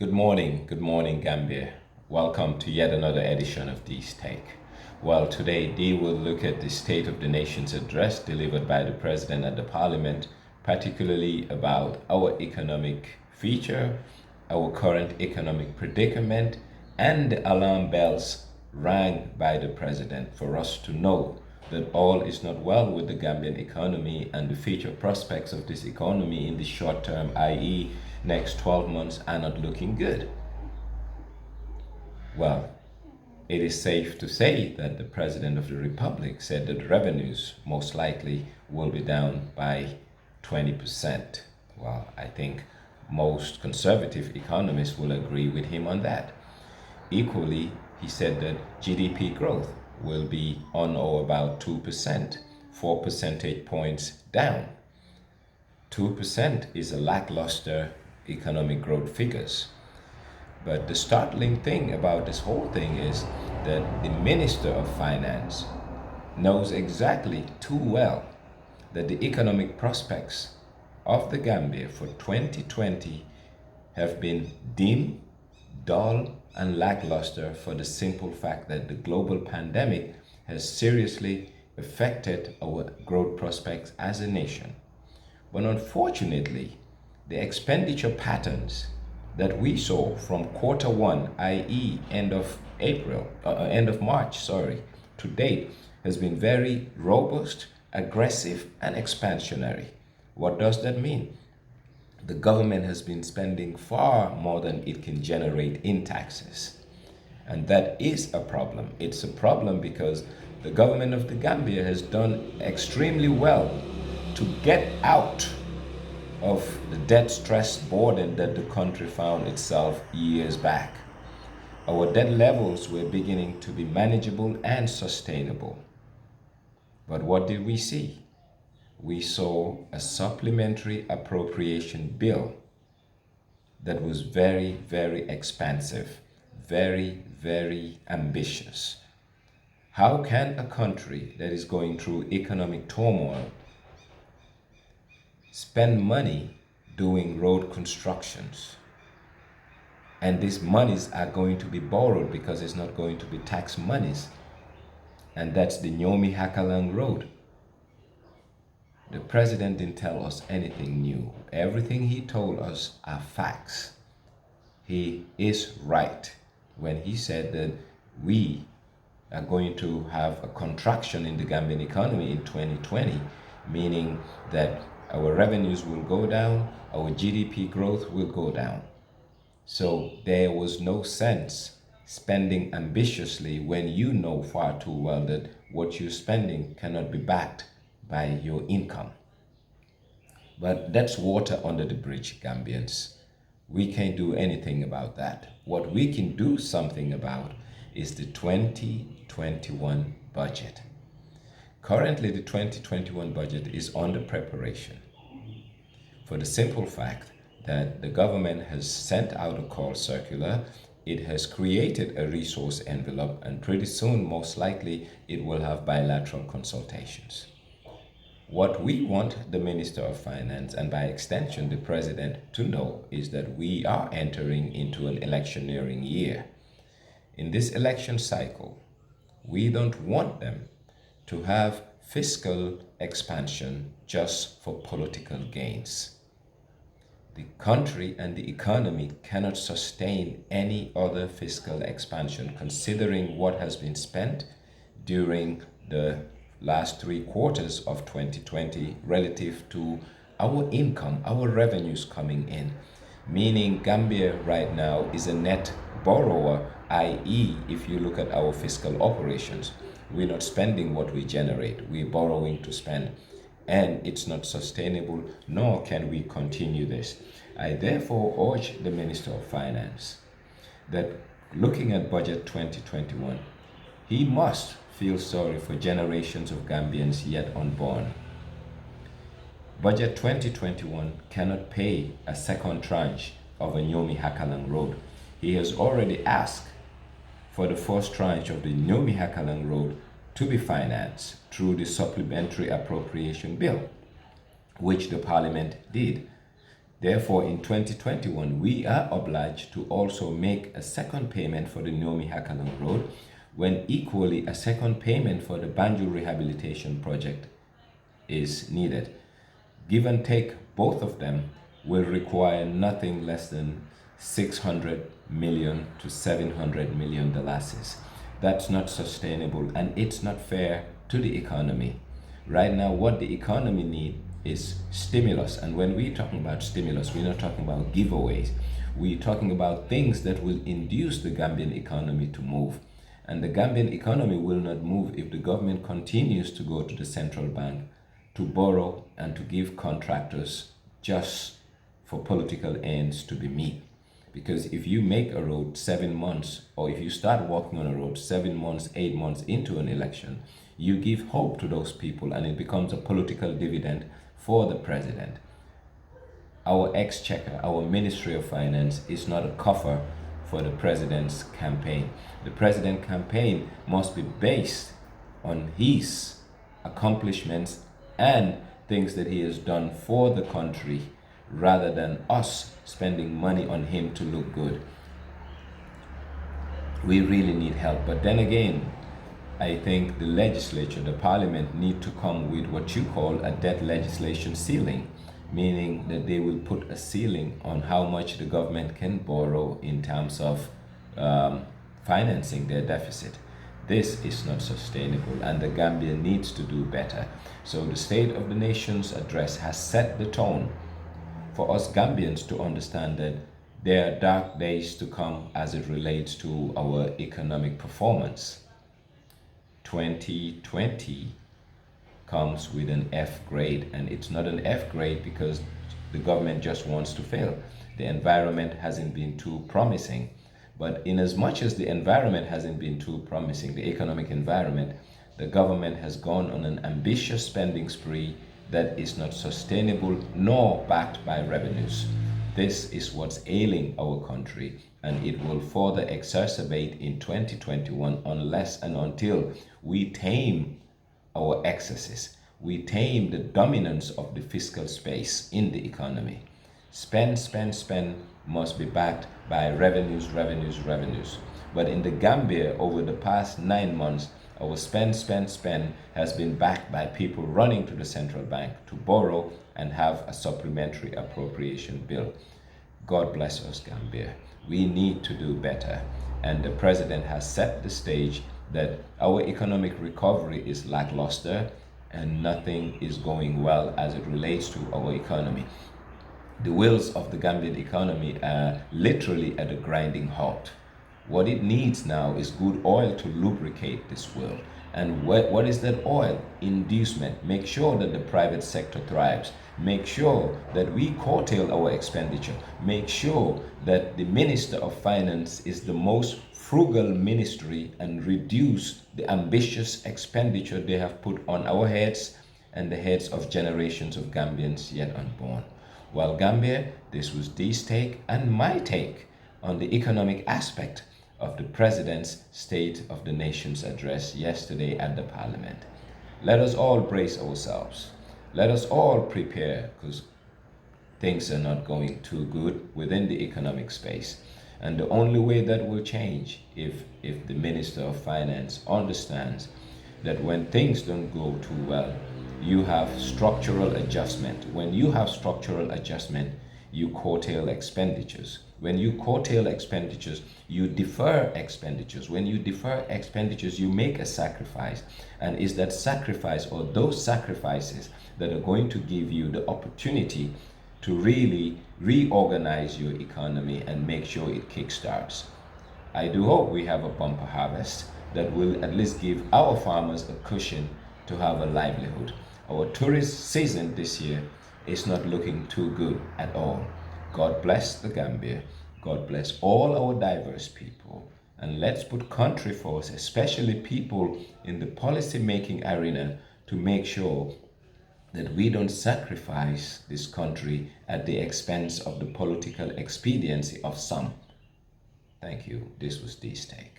Good morning, Gambia. Welcome to yet another edition of Dee's Take. Well, today Dee will look at the State of the Nation's address delivered by the President at the Parliament, particularly about our economic future, our current economic predicament, and the alarm bells rang by the President for us to know that all is not well with the Gambian economy and the future prospects of this economy in the short term, i.e., next 12 months, are not looking good. Well, it is safe to say that the President of the Republic said that revenues most likely will be down by 20%. Well, I think most conservative economists will agree with him on that. Equally, he said that GDP growth will be on or about 2%, 4 percentage points down. 2% is a lackluster economic growth figures. But the startling thing about this whole thing is that the Minister of Finance knows exactly too well that the economic prospects of the Gambia for 2020 have been dim, dull, and lackluster for the simple fact that the global pandemic has seriously affected our growth prospects as a nation. But unfortunately, the expenditure patterns that we saw from quarter one, i.e., end of March, to date, has been very robust, aggressive, and expansionary. What does that mean? The government has been spending far more than it can generate in taxes. And that is a problem. It's a problem because the government of the Gambia has done extremely well to get out of the debt stress burden that the country found itself years back. Our debt levels were beginning to be manageable and sustainable. But what did we see? We saw a supplementary appropriation bill that was very, very expansive, very, very ambitious. How can a country that is going through economic turmoil spend money doing road constructions? And these monies are going to be borrowed because it's not going to be tax monies. And that's the Nyomi Hakalang Road. The president didn't tell us anything new. Everything he told us are facts. He is right when he said that we are going to have a contraction in the Gambian economy in 2020, meaning that our revenues will go down, our GDP growth will go down. So there was no sense spending ambitiously when you know far too well that what you're spending cannot be backed by your income. But that's water under the bridge, Gambians. We can't do anything about that. What we can do something about is the 2021 budget. Currently, the 2021 budget is under preparation for the simple fact that the government has sent out a call circular, it has created a resource envelope, and pretty soon, most likely, it will have bilateral consultations. What we want the Minister of Finance, and by extension the President, to know is that we are entering into an electioneering year. In this election cycle, we don't want them to have fiscal expansion just for political gains. The country and the economy cannot sustain any other fiscal expansion considering what has been spent during the last 3 quarters of 2020 relative to our income, our revenues coming in. Meaning Gambia right now is a net borrower, i.e., if you look at our fiscal operations, we're not spending what we generate, we're borrowing to spend. And it's not sustainable, nor can we continue this. I therefore urge the Minister of Finance that looking at Budget 2021, he must feel sorry for generations of Gambians yet unborn. Budget 2021 cannot pay a second tranche of a Nyomi Hakalang Road. He has already asked for the first tranche of the Nyomi Hakalang Road to be financed through the supplementary appropriation bill, which the Parliament did. Therefore, in 2021, we are obliged to also make a second payment for the Nyomi Hakalong Road, when equally a second payment for the Banjul Rehabilitation Project is needed. Give and take, both of them will require nothing less than 600 million to 700 million dollars. That's not sustainable, and it's not fair to the economy. Right now, what the economy needs is stimulus. And when we're talking about stimulus, we're not talking about giveaways. We're talking about things that will induce the Gambian economy to move. And the Gambian economy will not move if the government continues to go to the central bank to borrow and to give contractors just for political ends to be met. Because if you make a road 7 months, or if you start working on a road 7 months, 8 months into an election, you give hope to those people and it becomes a political dividend for the president. Our exchequer, our Ministry of Finance is not a coffer for the president's campaign. The president's campaign must be based on his accomplishments and things that he has done for the country, rather than us spending money on him to look good. We really need help. But then again, I think the legislature, the parliament, need to come with what you call a debt legislation ceiling, meaning that they will put a ceiling on how much the government can borrow in terms of financing their deficit. This is not sustainable, and the Gambia needs to do better. So the State of the Nation's address has set the tone for us Gambians to understand that there are dark days to come as it relates to our economic performance. 2020 comes with an F grade, and it's not an F grade because the government just wants to fail. The environment hasn't been too promising. But in as much as the environment hasn't been too promising, the economic environment, the government has gone on an ambitious spending spree that is not sustainable nor backed by revenues. This is what's ailing our country, and it will further exacerbate in 2021 unless and until we tame our excesses. We tame the dominance of the fiscal space in the economy. Spend, spend, spend must be backed by revenues, revenues, revenues. But in the Gambia, over the past 9 months, our spend, spend, spend has been backed by people running to the central bank to borrow and have a supplementary appropriation bill. God bless us, Gambia. We need to do better. And the president has set the stage that our economic recovery is lackluster and nothing is going well as it relates to our economy. The wheels of the Gambian economy are literally at a grinding halt. What it needs now is good oil to lubricate this wheel. And what is that oil? Inducement. Make sure that the private sector thrives. Make sure that we curtail our expenditure. Make sure that the Minister of Finance is the most frugal ministry and reduce the ambitious expenditure they have put on our heads and the heads of generations of Gambians yet unborn. Well, Gambia, this was Dee's take and my take on the economic aspect of the President's State of the Nation's address yesterday at the Parliament. Let us all brace ourselves. Let us all prepare, because things are not going too good within the economic space. And the only way that will change if the Minister of Finance understands that when things don't go too well, you have structural adjustment. When you have structural adjustment, you curtail expenditures. When you curtail expenditures, you defer expenditures. When you defer expenditures, you make a sacrifice. And it's that sacrifice or those sacrifices that are going to give you the opportunity to really reorganize your economy and make sure it kickstarts. I do hope we have a bumper harvest that will at least give our farmers a cushion to have a livelihood. Our tourist season this year is not looking too good at all. God bless the Gambia. God bless all our diverse people. And let's put country first, especially people in the policy making arena, to make sure that we don't sacrifice this country at the expense of the political expediency of some. Thank you. This was Dee's Take.